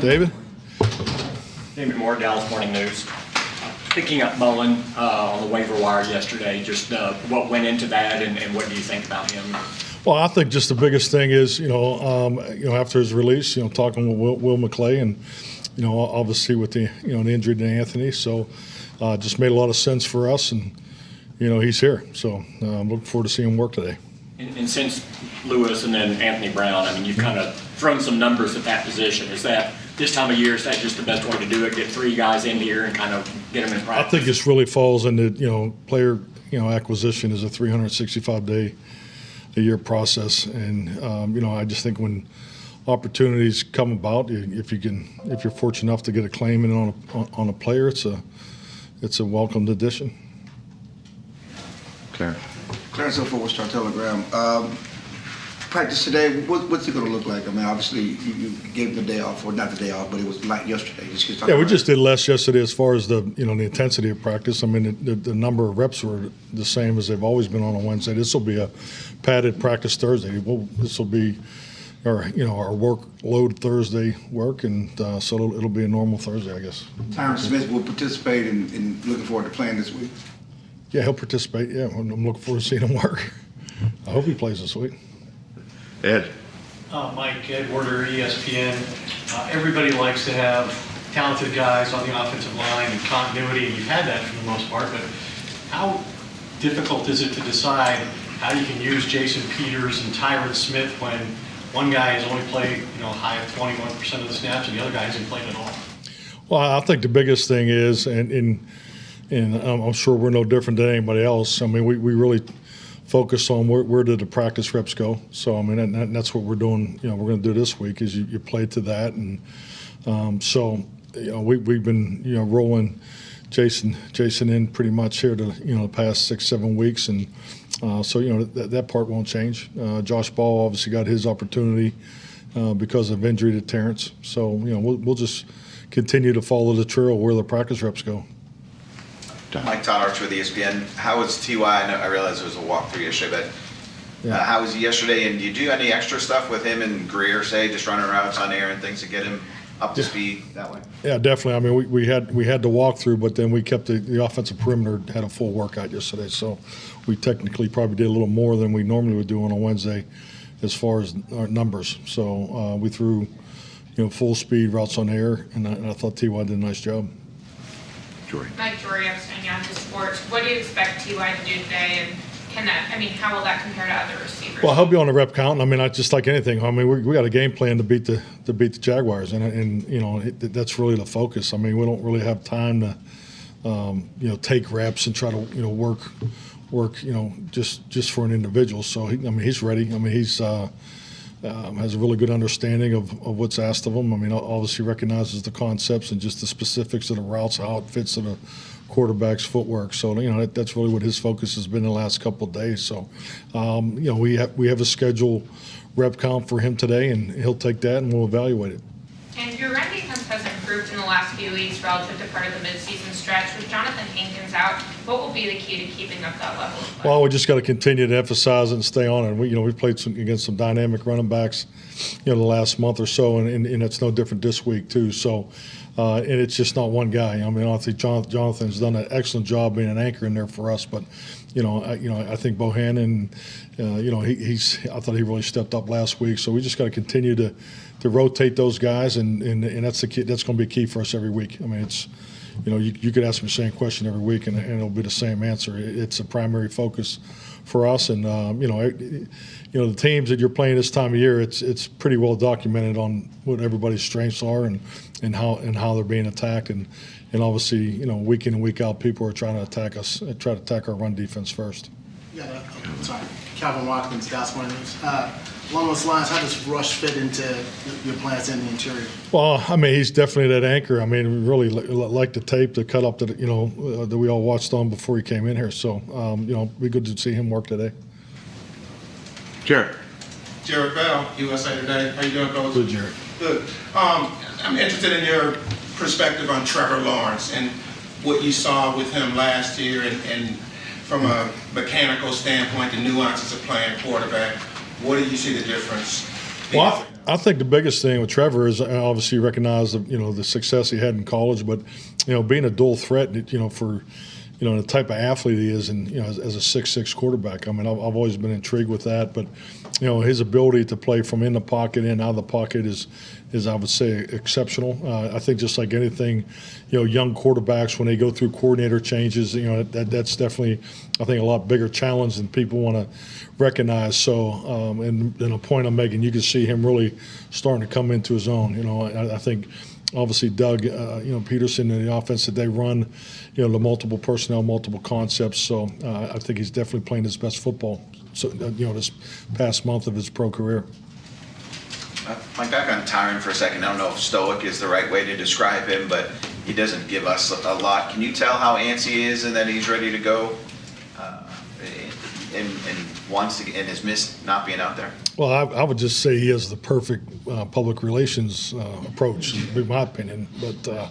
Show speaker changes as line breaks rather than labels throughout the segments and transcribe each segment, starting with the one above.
David?
David Moore, Dallas Morning News. Picking up Mullen on the waiver wire yesterday, just what went into that and what do you think about him?
Well, I think just the biggest thing is, after his release, talking with Will McClay and, obviously with the, the injury to Anthony. So just made a lot of sense for us and, he's here. So I'm looking forward to seeing him work today.
And since Lewis and then Anthony Brown, I mean, you've kind of thrown some numbers at that position. Is that this time of year, is that just the best way to do it? Get three guys in here and kind of get them in practice?
I think this really falls into, player, acquisition is a 365-day-a-year process. And, I just think when opportunities come about, if you're fortunate enough to get a claim in on a player, it's a welcomed addition.
Clarence Hill, Star Telegram. Practice today, what's it going to look like? I mean, obviously, you gave the day off, or not the day off, but it was like yesterday.
Yeah, we just did less yesterday as far as the intensity of practice. I mean, the number of reps were the same as they've always been on a Wednesday. This will be a padded practice Thursday. This will be our workload Thursday work, and so it'll be a normal Thursday, I guess.
Tyron Smith will participate in looking forward to playing this week.
Yeah, he'll participate. Yeah, I'm looking forward to seeing him work. I hope he plays this week.
Ed.
Mike, Ed Werder, ESPN. Everybody likes to have talented guys on the offensive line and continuity, and you've had that for the most part, but how difficult is it to decide how you can use Jason Peters and Tyron Smith when one guy has only played, high of 21% of the snaps and the other guy hasn't played at all?
Well, I think the biggest thing is, and I'm sure we're no different than anybody else. I mean, we really focus on where did the practice reps go. So I mean, and that's what we're doing. We're going to do this week is you play to that, and we've been rolling Jason in pretty much here to the past 6-7 weeks, and so that part won't change. Josh Ball obviously got his opportunity because of injury to Terrence. So we'll just continue to follow the trail where the practice reps go.
Mike Todd Archer with ESPN. How was T.Y.? I realized there was a walkthrough yesterday, but how was he yesterday? And do you do any extra stuff with him and Greer, say, just running routes on air and things to get him up to speed that way?
Yeah, definitely. I mean, we had the walkthrough, but then we kept the offensive perimeter had a full workout yesterday. So we technically probably did a little more than we normally would do on a Wednesday as far as our numbers. So we threw full speed routes on air, and I thought T.Y. did a nice job.
Mike Jory, I'm Yahoo Sports. What do you expect T.Y. to do today, and how will that compare to other receivers?
Well, he'll be on the rep count. I mean, just like anything. I mean, we got a game plan to beat the Jaguars, and that's really the focus. I mean, we don't really have time to take reps and try to work just for an individual. So he's ready. I mean, he's has a really good understanding of what's asked of him. I mean, obviously recognizes the concepts and just the specifics of the routes, how it fits to the quarterback's footwork. So, that's really what his focus has been the last couple of days. So, we have a scheduled rep count for him today, and he'll take that and we'll evaluate it.
And your run defense has improved in the last few weeks relative to part of the midseason stretch. With Jonathan Hankins out, what will be the key to keeping up that level of play?
Well, we just got to continue to emphasize it and stay on it. We've played against some dynamic running backs, the last month or so, and it's no different this week too. So, and it's just not one guy. I mean, I think Jonathan's done an excellent job being an anchor in there for us, but I think Bohannon, I thought he really stepped up last week. So we just got to continue to rotate those guys, and that's the key. That's going to be key for us every week. I mean, it's you could ask me the same question every week, and it'll be the same answer. It's a primary focus for us, and the teams that you're playing this time of year, it's pretty well documented on what everybody's strengths are and how they're being attacked, and obviously week in and week out, people are trying to attack us, try to attack our run defense first.
Yeah, Calvin Watkins, Dallas Morning News. Along those lines, how does Rush fit into your plans in the interior?
Well, I mean, he's definitely that anchor. I mean, we really like the tape, the cut up that that we all watched on before he came in here. So, be good to see him work today.
Jared
Bell, USA Today. How you doing, Coach?
Good, Jared.
Good. I'm interested in your perspective on Trevor Lawrence and what you saw with him last year, and from a mechanical standpoint, the nuances of playing quarterback. What do you see the difference?
Well, I think the biggest thing with Trevor is obviously recognize the success he had in college, but being a dual threat, for the type of athlete he is, and as a 6'6" quarterback. I mean, I've always been intrigued with that, but his ability to play from in the pocket and out of the pocket is I would say exceptional. I think just like anything, young quarterbacks when they go through coordinator changes, that's definitely I think a lot bigger challenge than people want to recognize. So, and a point I'm making, you can see him really starting to come into his own. I think obviously Doug, Peterson and the offense that they run, the multiple personnel, multiple concepts. So I think he's definitely playing his best football. So this past month of his pro career.
Mike, back on Tyron for a second. I don't know if stoic is the right way to describe him, but he doesn't give us a lot. Can you tell how antsy he is and that he's ready to go and wants to, and has missed not being out there?
Well, I would just say he has the perfect public relations approach, in my opinion. But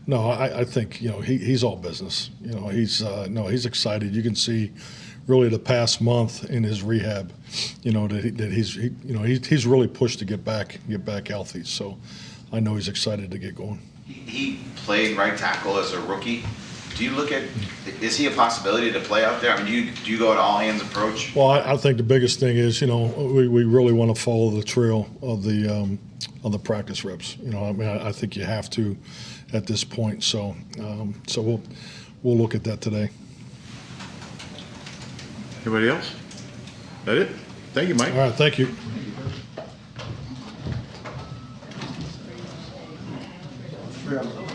no, I think he's all business. He's excited. You can see really the past month in his rehab, that he's really pushed to get back healthy. So I know he's excited to get going.
He played right tackle as a rookie. Do you look at, is he a possibility to play out there? I mean, do you go at all hands approach?
Well, I think the biggest thing is, we really want to follow the trail of the practice reps. I think you have to at this point. So we'll look at that today.
Anybody else? That it? Thank you, Mike.
All right, thank you.
Yeah.